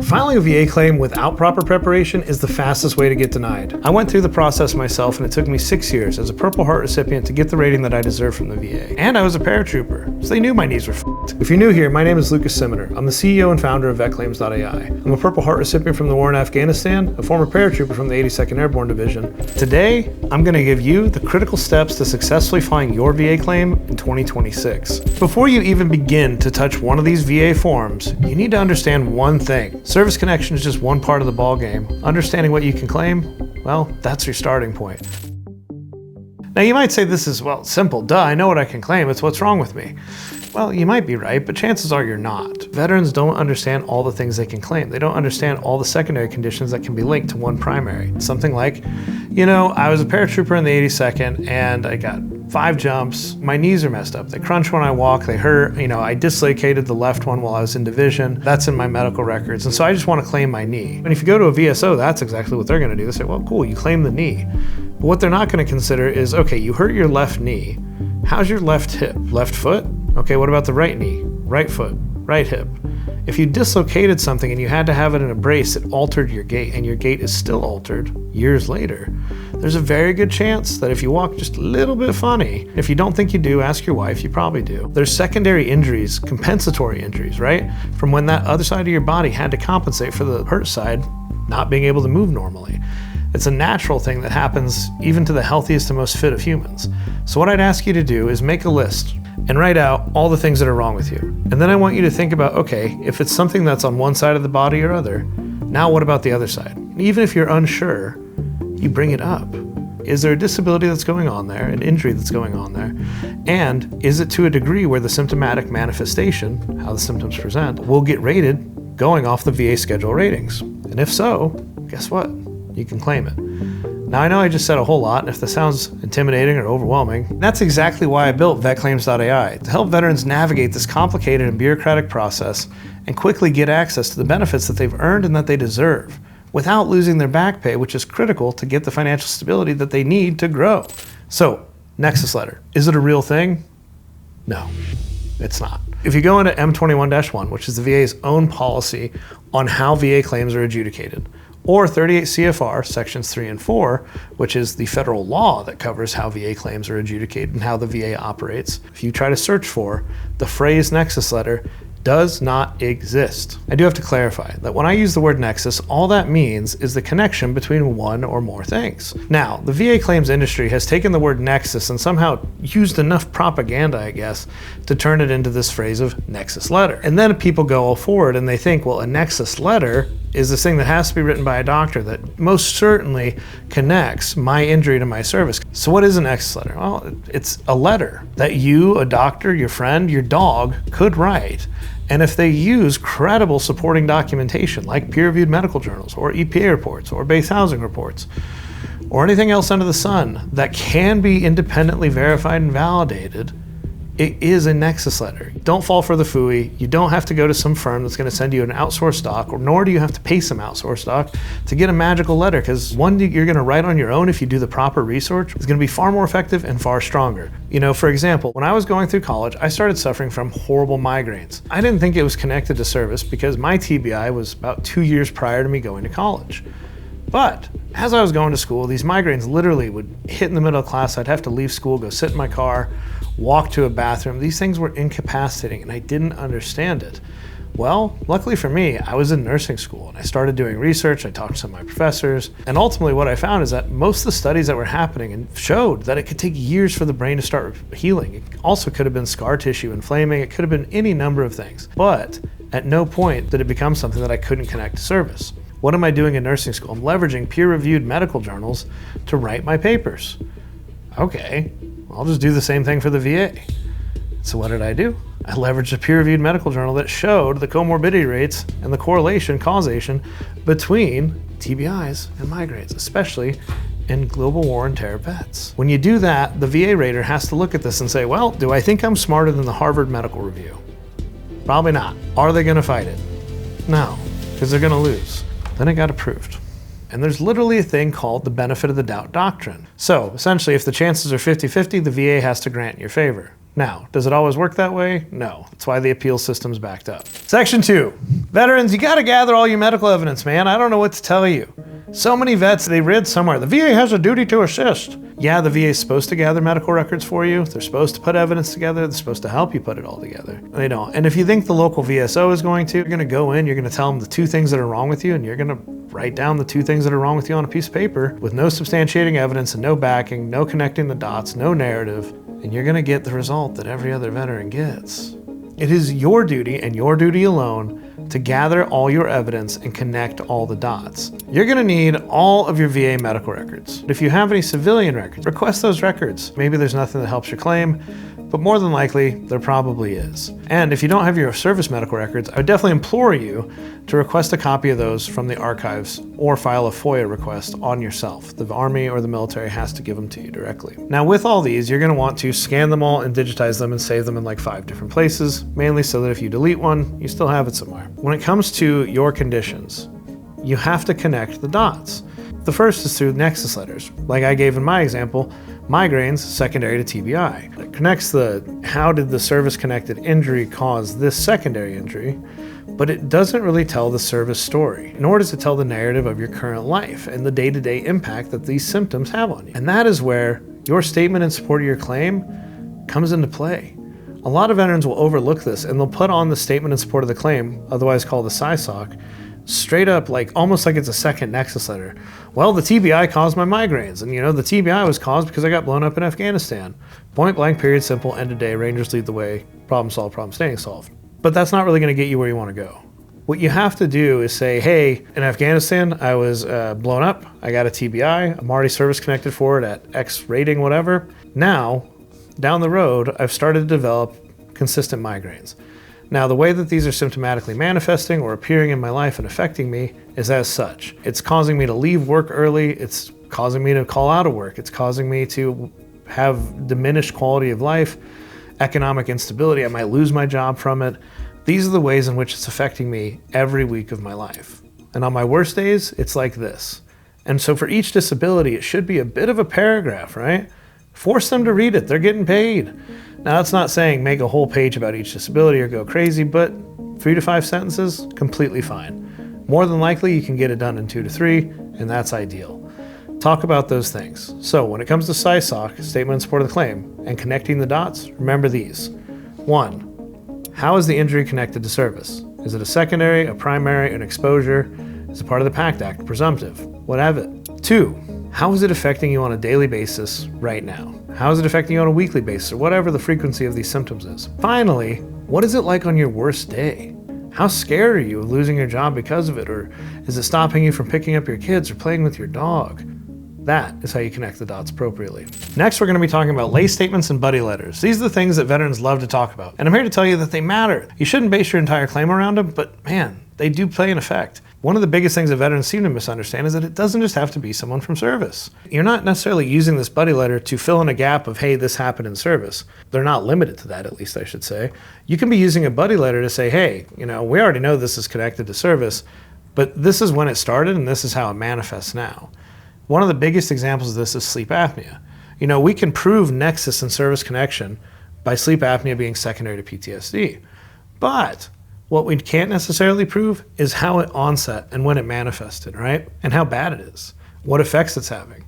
Filing a VA claim without proper preparation is the fastest way to get denied. I went through the process myself, and it took me 6 years as a Purple Heart recipient to get the rating that I deserved from the VA. And I was a paratrooper, so they knew my knees were f***ed. If you're new here, my name is Lucas Siminer. I'm the CEO and founder of vetclaims.ai. I'm a Purple Heart recipient from the war in Afghanistan, a former paratrooper from the 82nd Airborne Division. Today, I'm going to give you the critical steps to successfully filing your VA claim in 2026. Before you even begin to touch one of these VA forms, you need to understand one thing. Service connection is just one part of the ballgame. Understanding what you can claim, well, that's your starting point. Now you might say this is, well, simple, duh, I know what I can claim, it's what's wrong with me. Well, you might be right, but chances are you're not. Veterans don't understand all the things they can claim. They don't understand all the secondary conditions that can be linked to one primary. Something like, I was a paratrooper in the 82nd and I got 5 jumps. My knees are messed up. They crunch when I walk, they hurt. I dislocated the left one while I was in division. That's in my medical records. And so I just want to claim my knee. And if you go to a VSO, that's exactly what they're going to do. They say, well, cool, you claim the knee. But what they're not going to consider is, okay, you hurt your left knee. How's your left hip? Left foot? Okay, what about the right knee? Right foot? Right hip? If you dislocated something and you had to have it in a brace, it altered your gait, and your gait is still altered years later. There's a very good chance that if you walk just a little bit funny, if you don't think you do, ask your wife, you probably do. There's secondary injuries, compensatory injuries, right? From when that other side of your body had to compensate for the hurt side not being able to move normally. It's a natural thing that happens even to the healthiest and most fit of humans. So what I'd ask you to do is make a list and write out all the things that are wrong with you. And then I want you to think about, okay, if it's something that's on one side of the body or other, now what about the other side? And even if you're unsure, you bring it up. Is there a disability that's going on there, an injury that's going on there? And is it to a degree where the symptomatic manifestation, how the symptoms present, will get rated going off the VA schedule ratings? And if so, guess what? You can claim it. Now I know I just said a whole lot, and if this sounds intimidating or overwhelming, that's exactly why I built vetclaims.ai, to help veterans navigate this complicated and bureaucratic process and quickly get access to the benefits that they've earned and that they deserve, without losing their back pay, which is critical to get the financial stability that they need to grow. So, Nexus letter, is it a real thing? No, it's not. If you go into M21-1, which is the VA's own policy on how VA claims are adjudicated, or 38 CFR sections 3 and 4, which is the federal law that covers how VA claims are adjudicated and how the VA operates. If you try to search for the phrase Nexus letter, does not exist. I do have to clarify that when I use the word nexus, all that means is the connection between one or more things. Now, the VA claims industry has taken the word nexus and somehow used enough propaganda, I guess, to turn it into this phrase of nexus letter. And then people go forward and they think, well, a nexus letter is this thing that has to be written by a doctor that most certainly connects my injury to my service. So what is a nexus letter? Well, it's a letter that you, a doctor, your friend, your dog could write. And if they use credible supporting documentation like peer-reviewed medical journals or EPA reports or base housing reports or anything else under the sun that can be independently verified and validated, it is a nexus letter. Don't fall for the phooey. You don't have to go to some firm that's going to send you an outsourced doc, or nor do you have to pay some outsourced doc to get a magical letter, because one you're going to write on your own if you do the proper research is going to be far more effective and far stronger. For example, when I was going through college, I started suffering from horrible migraines. I didn't think it was connected to service because my TBI was about 2 years prior to me going to college. But as I was going to school, these migraines literally would hit in the middle of class. I'd have to leave school, go sit in my car, walk to a bathroom. These things were incapacitating and I didn't understand it. Well, luckily for me, I was in nursing school and I started doing research. I talked to some of my professors, and ultimately what I found is that most of the studies that were happening and showed that it could take years for the brain to start healing. It also could have been scar tissue inflaming. It could have been any number of things, but at no point did it become something that I couldn't connect to service. What am I doing in nursing school? I'm leveraging peer-reviewed medical journals to write my papers. Okay, I'll just do the same thing for the VA. So what did I do? I leveraged a peer-reviewed medical journal that showed the comorbidity rates and the causation between TBIs and migraines, especially in global war and terror vets. When you do that, the VA rater has to look at this and say, well, do I think I'm smarter than the Harvard Medical Review? Probably not. Are they gonna fight it? No, because they're gonna lose. Then it got approved. And there's literally a thing called the benefit of the doubt doctrine. So essentially, if the chances are 50-50, the VA has to grant in your favor. Now, does it always work that way? No. That's why the appeals system's backed up. Section 2. Veterans, you gotta gather all your medical evidence, man. I don't know what to tell you. So many vets, they read somewhere, the VA has a duty to assist. Yeah, the VA is supposed to gather medical records for you. They're supposed to put evidence together. They're supposed to help you put it all together. They don't. And if you think the local VSO is going to, you're gonna go in, you're gonna tell them the 2 things that are wrong with you, and you're gonna write down the 2 things that are wrong with you on a piece of paper with no substantiating evidence and no backing, no connecting the dots, no narrative, and you're gonna get the result that every other veteran gets. It is your duty and your duty alone to gather all your evidence and connect all the dots. You're gonna need all of your VA medical records. If you have any civilian records, request those records. Maybe there's nothing that helps your claim, but more than likely, there probably is. And if you don't have your service medical records, I would definitely implore you to request a copy of those from the archives or file a FOIA request on yourself. The Army or the military has to give them to you directly. Now with all these, you're gonna want to scan them all and digitize them and save them in like 5 different places, mainly so that if you delete one, you still have it somewhere. When it comes to your conditions, you have to connect the dots. The first is through Nexus letters. Like I gave in my example, migraines secondary to TBI. It connects the how did the service-connected injury cause this secondary injury, but it doesn't really tell the service story, nor does it tell the narrative of your current life and the day-to-day impact that these symptoms have on you. And that is where your statement in support of your claim comes into play. A lot of veterans will overlook this and they'll put on the statement in support of the claim, otherwise called the SISOC, straight up like almost like it's a second Nexus letter. Well, the TBI caused my migraines, and the TBI was caused because I got blown up in Afghanistan. Point blank, period, simple, end of day, Rangers lead the way, problem solved, problem staying solved. But that's not really gonna get you where you wanna go. What you have to do is say, hey, in Afghanistan, I was blown up, I got a TBI, I'm already service connected for it at X rating, whatever. Now, down the road, I've started to develop consistent migraines. Now, the way that these are symptomatically manifesting or appearing in my life and affecting me is as such. It's causing me to leave work early, it's causing me to call out of work, it's causing me to have diminished quality of life, economic instability, I might lose my job from it. These are the ways in which it's affecting me every week of my life. And on my worst days, it's like this. And so for each disability, it should be a bit of a paragraph, right? Force them to read it, they're getting paid. Now that's not saying make a whole page about each disability or go crazy, but 3 to 5 sentences, completely fine. More than likely you can get it done in 2 to 3, and that's ideal. Talk about those things. So when it comes to SISOC, statement in support of the claim, and connecting the dots, remember these. 1, how is the injury connected to service? Is it a secondary, a primary, an exposure? Is it part of the PACT Act, presumptive? What have it? 2, how is it affecting you on a daily basis right now? How is it affecting you on a weekly basis, or whatever the frequency of these symptoms is? Finally, what is it like on your worst day? How scared are you of losing your job because of it? Or is it stopping you from picking up your kids or playing with your dog? That is how you connect the dots appropriately. Next, we're going to be talking about lay statements and buddy letters. These are the things that veterans love to talk about. And I'm here to tell you that they matter. You shouldn't base your entire claim around them, but man, they do play an effect. One of the biggest things that veterans seem to misunderstand is that it doesn't just have to be someone from service. You're not necessarily using this buddy letter to fill in a gap of, hey, this happened in service. They're not limited to that, at least I should say. You can be using a buddy letter to say, hey, we already know this is connected to service, but this is when it started and this is how it manifests now. One of the biggest examples of this is sleep apnea. We can prove nexus and service connection by sleep apnea being secondary to PTSD, but what we can't necessarily prove is how it onset and when it manifested, right? And how bad it is, what effects it's having.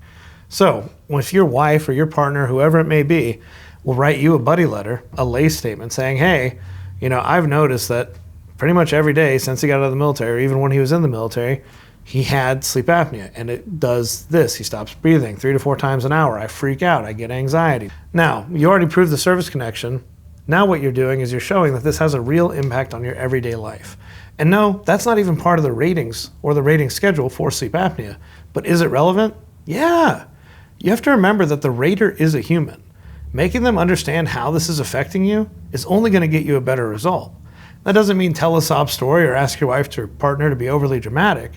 So if your wife or your partner, whoever it may be, will write you a buddy letter, a lay statement saying, hey, I've noticed that pretty much every day since he got out of the military, or even when he was in the military, he had sleep apnea and it does this. He stops breathing 3 to 4 times an hour. I freak out, I get anxiety. Now, you already proved the service connection. Now what you're doing is you're showing that this has a real impact on your everyday life. And no, that's not even part of the ratings or the rating schedule for sleep apnea. But is it relevant? Yeah. You have to remember that the rater is a human. Making them understand how this is affecting you is only going to get you a better result. That doesn't mean tell a sob story or ask your wife or partner to be overly dramatic.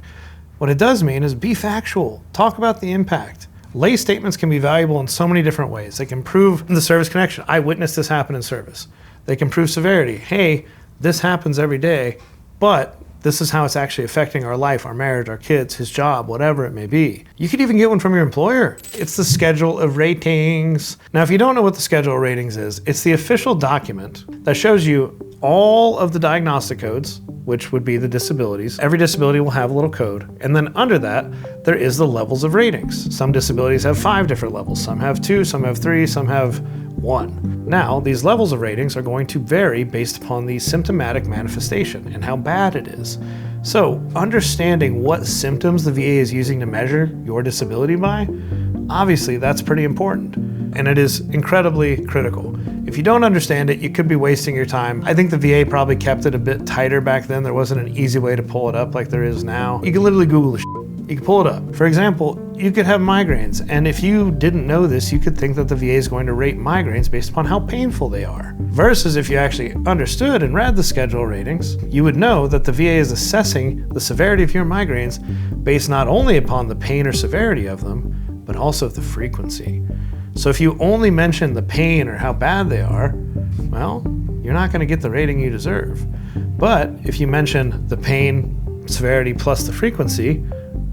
What it does mean is be factual. Talk about the impact. Lay statements can be valuable in so many different ways. They can prove the service connection. I witnessed this happen in service. They can prove severity. Hey, this happens every day, but This is how it's actually affecting our life, our marriage, our kids, his job, whatever it may be. You could even get one from your employer. It's the schedule of ratings. Now, if you don't know what the schedule of ratings is, it's the official document that shows you all of the diagnostic codes, which would be the disabilities. Every disability will have a little code. And then under that, there is the levels of ratings. Some disabilities have 5 different levels. Some have 2, some have 3, some have 1. Now, these levels of ratings are going to vary based upon the symptomatic manifestation and how bad it is. So, understanding what symptoms the VA is using to measure your disability by, obviously that's pretty important. And it is incredibly critical. If you don't understand it, you could be wasting your time. I think the VA probably kept it a bit tighter back then. There wasn't an easy way to pull it up like there is now. You can literally Google the shit. You can pull it up. For example, you could have migraines, and if you didn't know this, you could think that the VA is going to rate migraines based upon how painful they are. Versus if you actually understood and read the schedule ratings, you would know that the VA is assessing the severity of your migraines based not only upon the pain or severity of them, but also the frequency. So if you only mention the pain or how bad they are, well, you're not going to get the rating you deserve. But if you mention the pain, severity plus the frequency,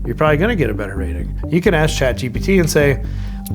you're probably going to get a better rating. You can ask ChatGPT and say,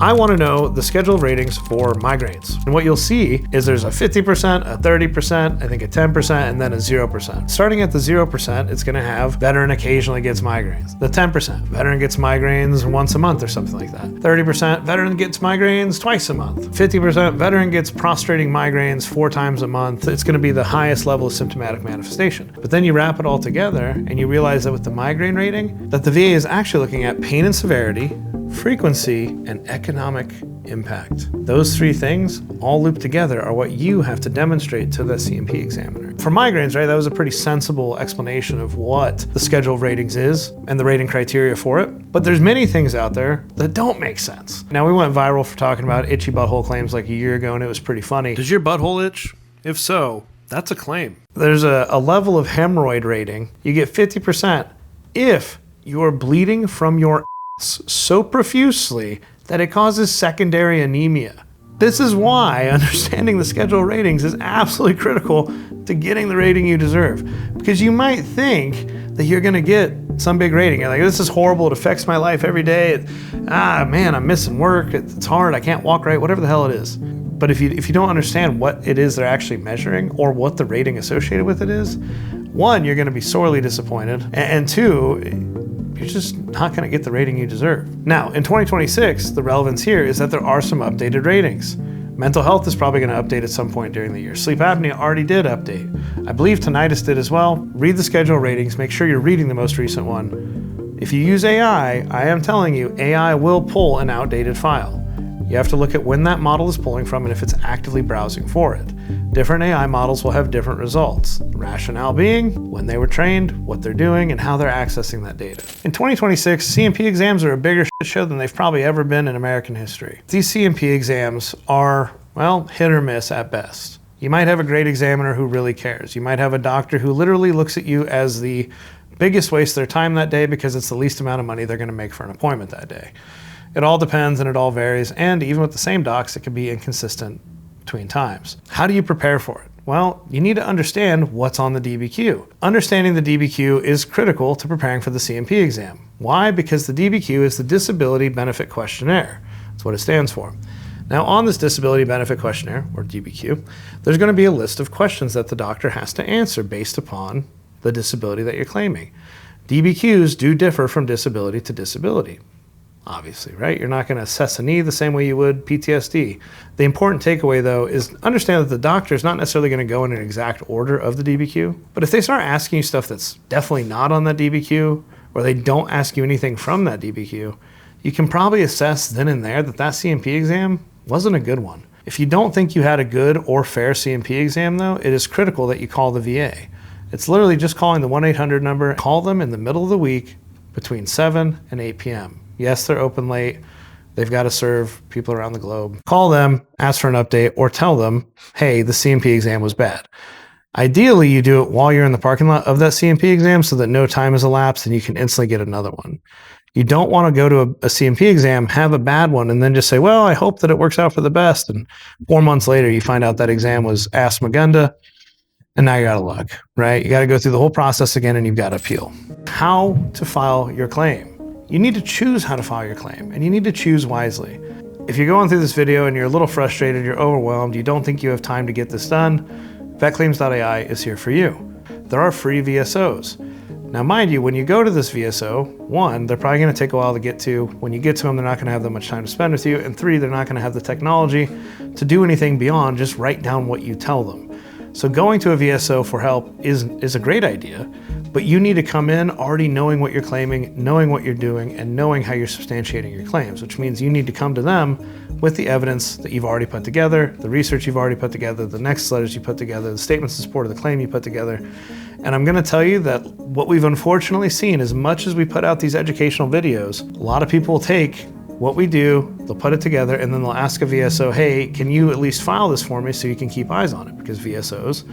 I want to know the schedule ratings for migraines. And what you'll see is there's a 50%, a 30%, I think a 10%, and then a 0%. Starting at the 0%, it's going to have veteran occasionally gets migraines. The 10%, veteran gets migraines once a month or something like that. 30%, veteran gets migraines twice a month. 50%, veteran gets prostrating migraines 4 times a month. It's going to be the highest level of symptomatic manifestation. But then you wrap it all together and you realize that with the migraine rating, that the VA is actually looking at pain and severity, frequency, and economic impact. Those 3 things all looped together are what you have to demonstrate to the C&P examiner. For migraines, right, that was a pretty sensible explanation of what the schedule of ratings is and the rating criteria for it. But there's many things out there that don't make sense. Now, we went viral for talking about itchy butthole claims like a year ago, and it was pretty funny. Does your butthole itch? If so, that's a claim. There's a level of hemorrhoid rating. You get 50% if you're bleeding from your so profusely that it causes secondary anemia. This is why understanding the schedule ratings is absolutely critical to getting the rating you deserve. Because you might think that you're going to get some big rating. You're like, this is horrible. It affects my life every day. Man, I'm missing work. It's hard. I can't walk right. Whatever the hell it is. But if you don't understand what it is they're actually measuring or what the rating associated with it is, 1, you're going to be sorely disappointed. And 2, you're just not going to get the rating you deserve. Now, in 2026, the relevance here is that there are some updated ratings. Mental health is probably going to update at some point during the year. Sleep apnea already did update. I believe tinnitus did as well. Read the schedule ratings. Make sure you're reading the most recent one. If you use AI, I am telling you, AI will pull an outdated file. You have to look at when that model is pulling from and if it's actively browsing for it. Different AI models will have different results. The rationale being when they were trained, what they're doing, and how they're accessing that data. In 2026, C&P exams are a bigger shit show than they've probably ever been in American history. These C&P exams are, well, hit or miss at best. You might have a great examiner who really cares. You might have a doctor who literally looks at you as the biggest waste of their time that day because it's the least amount of money they're going to make for an appointment that day. It all depends and it all varies, and even with the same docs, it can be inconsistent between times. How do you prepare for it? Well, you need to understand what's on the DBQ. Understanding the DBQ is critical to preparing for the C&P exam. Why? Because the DBQ is the Disability Benefit Questionnaire. That's what it stands for. Now, on this Disability Benefit Questionnaire, or DBQ, there's going to be a list of questions that the doctor has to answer based upon the disability that you're claiming. DBQs do differ from disability to disability. Obviously, right? You're not going to assess a knee the same way you would PTSD. The important takeaway, though, is understand that the doctor is not necessarily going to go in an exact order of the DBQ, but if they start asking you stuff that's definitely not on that DBQ, or they don't ask you anything from that DBQ, you can probably assess then and there that C&P exam wasn't a good one. If you don't think you had a good or fair C&P exam, though, it is critical that you call the VA. It's literally just calling the 1-800 number. Call them in the middle of the week between 7 and 8 p.m. Yes, they're open late. They've got to serve people around the globe. Call them, ask for an update, or tell them, hey, the C&P exam was bad. Ideally, you do it while you're in the parking lot of that C&P exam so that no time has elapsed and you can instantly get another one. You don't want to go to a C&P exam, have a bad one, and then just say, well, I hope that it works out for the best. And 4 months later, you find out that exam was ass magunda. And now you're out of luck, right? You got to go through the whole process again and you've got to appeal. How to file your claim. You need to choose how to file your claim, and you need to choose wisely. If you're going through this video and you're a little frustrated, you're overwhelmed, you don't think you have time to get this done, vetclaims.ai is here for you. There are free VSOs. Now, mind you, when you go to this VSO, one, they're probably going to take a while to get to. When you get to them, they're not going to have that much time to spend with you. And three, they're not going to have the technology to do anything beyond just write down what you tell them. So going to a VSO for help is a great idea, but you need to come in already knowing what you're claiming, knowing what you're doing, and knowing how you're substantiating your claims, which means you need to come to them with the evidence that you've already put together, the research you've already put together, the Nexus letters you put together, the statements of support of the claim you put together. And I'm going to tell you that what we've unfortunately seen, as much as we put out these educational videos, a lot of people will take what we do, they'll put it together, and then they'll ask a VSO, hey, can you at least file this for me so you can keep eyes on it? Because VSOs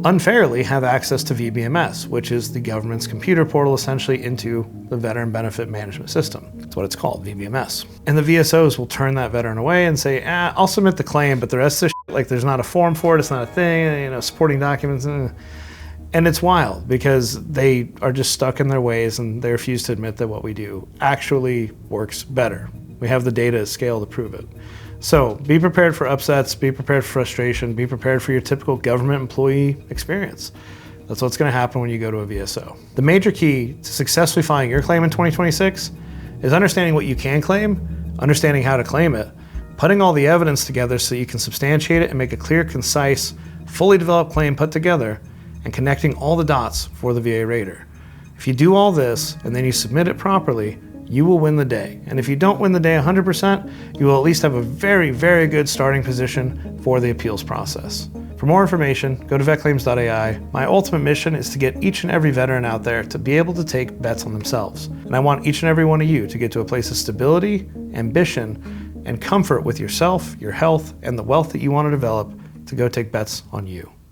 unfairly have access to VBMS, which is the government's computer portal essentially into the Veteran Benefit Management System. That's what it's called, VBMS. And the VSOs will turn that veteran away and say, I'll submit the claim, but the rest of the like there's not a form for it, it's not a thing, supporting documents. And it's wild because they are just stuck in their ways and they refuse to admit that what we do actually works better. We have the data at scale to prove it. So be prepared for upsets, be prepared for frustration, be prepared for your typical government employee experience. That's what's going to happen when you go to a VSO. The major key to successfully filing your claim in 2026 is understanding what you can claim, understanding how to claim it, putting all the evidence together so you can substantiate it and make a clear, concise, fully developed claim put together, and connecting all the dots for the VA rater. If you do all this and then you submit it properly, you will win the day. And if you don't win the day 100%, you will at least have a very, very good starting position for the appeals process. For more information, go to vetclaims.ai. My ultimate mission is to get each and every veteran out there to be able to take bets on themselves. And I want each and every one of you to get to a place of stability, ambition, and comfort with yourself, your health, and the wealth that you want to develop to go take bets on you.